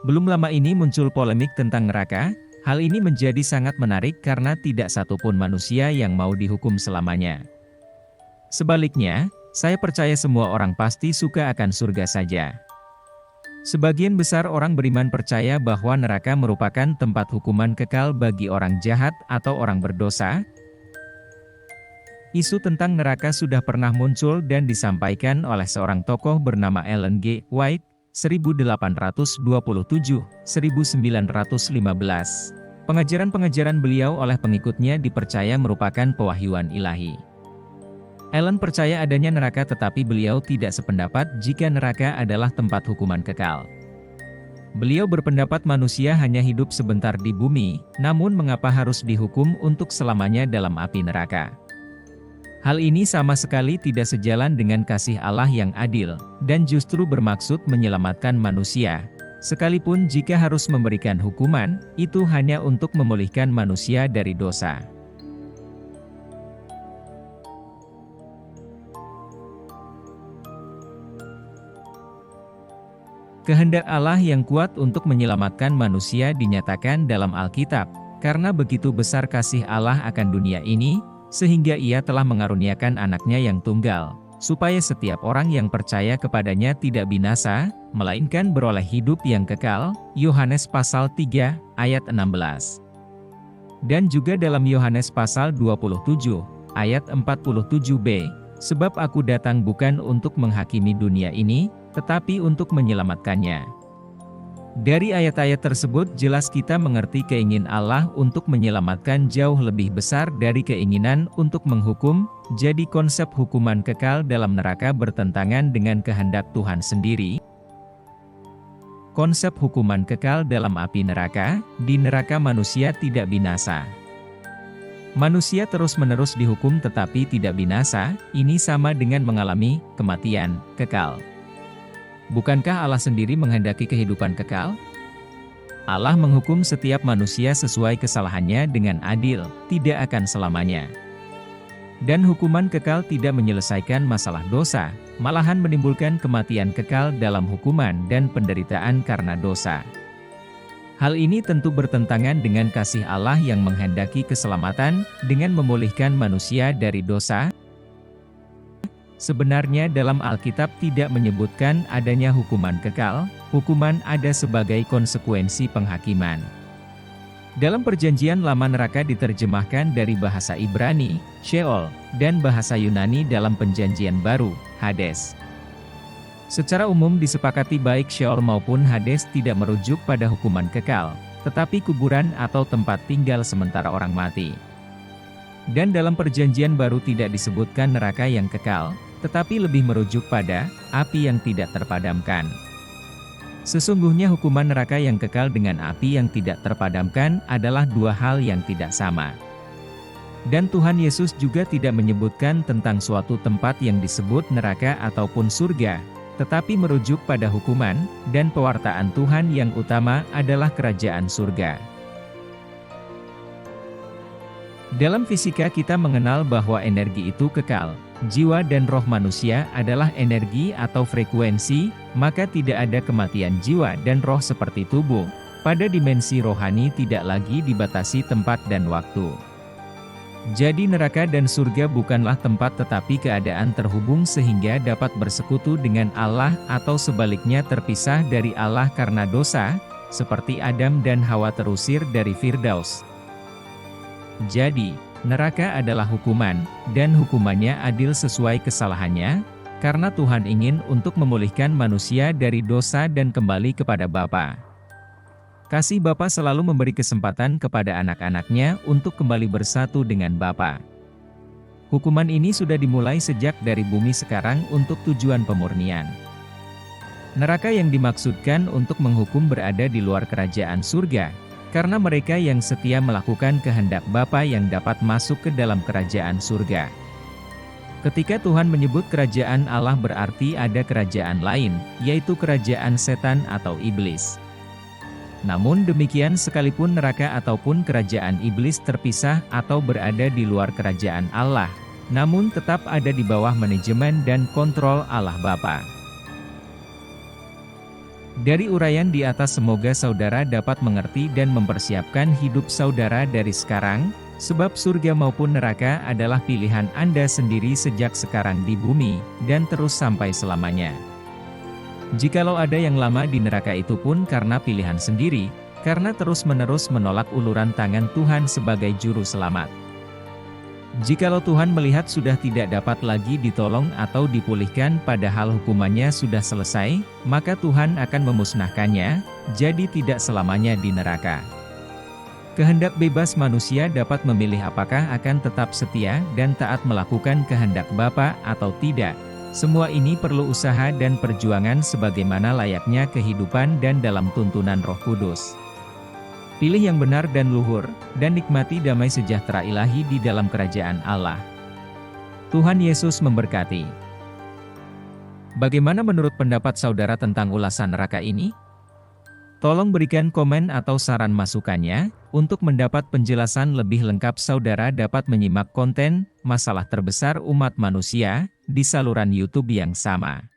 Belum lama ini muncul polemik tentang neraka. Hal ini menjadi sangat menarik karena tidak satupun manusia yang mau dihukum selamanya. Sebaliknya, saya percaya semua orang pasti suka akan surga saja. Sebagian besar orang beriman percaya bahwa neraka merupakan tempat hukuman kekal bagi orang jahat atau orang berdosa. Isu tentang neraka sudah pernah muncul dan disampaikan oleh seorang tokoh bernama Ellen G. White, 1827-1915. Pengajaran-pengajaran beliau oleh pengikutnya dipercaya merupakan pewahyuan ilahi. Ellen percaya adanya neraka, tetapi beliau tidak sependapat jika neraka adalah tempat hukuman kekal. Beliau berpendapat manusia hanya hidup sebentar di bumi, namun mengapa harus dihukum untuk selamanya dalam api neraka? Hal ini sama sekali tidak sejalan dengan kasih Allah yang adil, dan justru bermaksud menyelamatkan manusia. Sekalipun jika harus memberikan hukuman, itu hanya untuk memulihkan manusia dari dosa. Kehendak Allah yang kuat untuk menyelamatkan manusia dinyatakan dalam Alkitab, karena begitu besar kasih Allah akan dunia ini, sehingga Ia telah mengaruniakan anaknya yang tunggal, supaya setiap orang yang percaya kepadanya tidak binasa, melainkan beroleh hidup yang kekal. Yohanes pasal 3, ayat 16. Dan juga dalam Yohanes pasal 27, ayat 47b, sebab aku datang bukan untuk menghakimi dunia ini, tetapi untuk menyelamatkannya. Dari ayat-ayat tersebut jelas kita mengerti keinginan Allah untuk menyelamatkan jauh lebih besar dari keinginan untuk menghukum. Jadi konsep hukuman kekal dalam neraka bertentangan dengan kehendak Tuhan sendiri. Konsep hukuman kekal dalam api neraka, di neraka manusia tidak binasa. Manusia terus-menerus dihukum tetapi tidak binasa, ini sama dengan mengalami kematian kekal. Bukankah Allah sendiri menghendaki kehidupan kekal? Allah menghukum setiap manusia sesuai kesalahannya dengan adil, tidak akan selamanya. Dan hukuman kekal tidak menyelesaikan masalah dosa, malahan menimbulkan kematian kekal dalam hukuman dan penderitaan karena dosa. Hal ini tentu bertentangan dengan kasih Allah yang menghendaki keselamatan dengan memulihkan manusia dari dosa. Sebenarnya dalam Alkitab tidak menyebutkan adanya hukuman kekal, hukuman ada sebagai konsekuensi penghakiman. Dalam Perjanjian Lama neraka diterjemahkan dari bahasa Ibrani, Sheol, dan bahasa Yunani dalam Perjanjian Baru, Hades. Secara umum disepakati baik Sheol maupun Hades tidak merujuk pada hukuman kekal, tetapi kuburan atau tempat tinggal sementara orang mati. Dan dalam Perjanjian Baru tidak disebutkan neraka yang kekal, tetapi lebih merujuk pada api yang tidak terpadamkan. Sesungguhnya hukuman neraka yang kekal dengan api yang tidak terpadamkan adalah dua hal yang tidak sama. Dan Tuhan Yesus juga tidak menyebutkan tentang suatu tempat yang disebut neraka ataupun surga, tetapi merujuk pada hukuman, dan pewartaan Tuhan yang utama adalah kerajaan surga. Dalam fisika kita mengenal bahwa energi itu kekal. Jiwa dan roh manusia adalah energi atau frekuensi, maka tidak ada kematian jiwa dan roh seperti tubuh. Pada dimensi rohani tidak lagi dibatasi tempat dan waktu. Jadi neraka dan surga bukanlah tempat tetapi keadaan terhubung sehingga dapat bersekutu dengan Allah atau sebaliknya terpisah dari Allah karena dosa, seperti Adam dan Hawa terusir dari Firdaus. Jadi, neraka adalah hukuman, dan hukumannya adil sesuai kesalahannya, karena Tuhan ingin untuk memulihkan manusia dari dosa dan kembali kepada Bapa. Kasih Bapa selalu memberi kesempatan kepada anak-anaknya untuk kembali bersatu dengan Bapa. Hukuman ini sudah dimulai sejak dari bumi sekarang untuk tujuan pemurnian. Neraka yang dimaksudkan untuk menghukum berada di luar kerajaan surga, karena mereka yang setia melakukan kehendak Bapa yang dapat masuk ke dalam kerajaan surga. Ketika Tuhan menyebut kerajaan Allah berarti ada kerajaan lain, yaitu kerajaan setan atau iblis. Namun demikian sekalipun neraka ataupun kerajaan iblis terpisah atau berada di luar kerajaan Allah, namun tetap ada di bawah manajemen dan kontrol Allah Bapa. Dari uraian di atas semoga saudara dapat mengerti dan mempersiapkan hidup saudara dari sekarang, sebab surga maupun neraka adalah pilihan Anda sendiri sejak sekarang di bumi, dan terus sampai selamanya. Jikalau ada yang lama di neraka itu pun karena pilihan sendiri, karena terus-menerus menolak uluran tangan Tuhan sebagai juru selamat. Jikalau Tuhan melihat sudah tidak dapat lagi ditolong atau dipulihkan padahal hukumannya sudah selesai, maka Tuhan akan memusnahkannya, jadi tidak selamanya di neraka. Kehendak bebas manusia dapat memilih apakah akan tetap setia dan taat melakukan kehendak Bapa atau tidak. Semua ini perlu usaha dan perjuangan sebagaimana layaknya kehidupan dan dalam tuntunan Roh Kudus. Pilih yang benar dan luhur, dan nikmati damai sejahtera ilahi di dalam kerajaan Allah. Tuhan Yesus memberkati. Bagaimana menurut pendapat saudara tentang ulasan neraka ini? Tolong berikan komen atau saran masukannya. Untuk mendapat penjelasan lebih lengkap saudara dapat menyimak konten Masalah Terbesar Umat Manusia di saluran YouTube yang sama.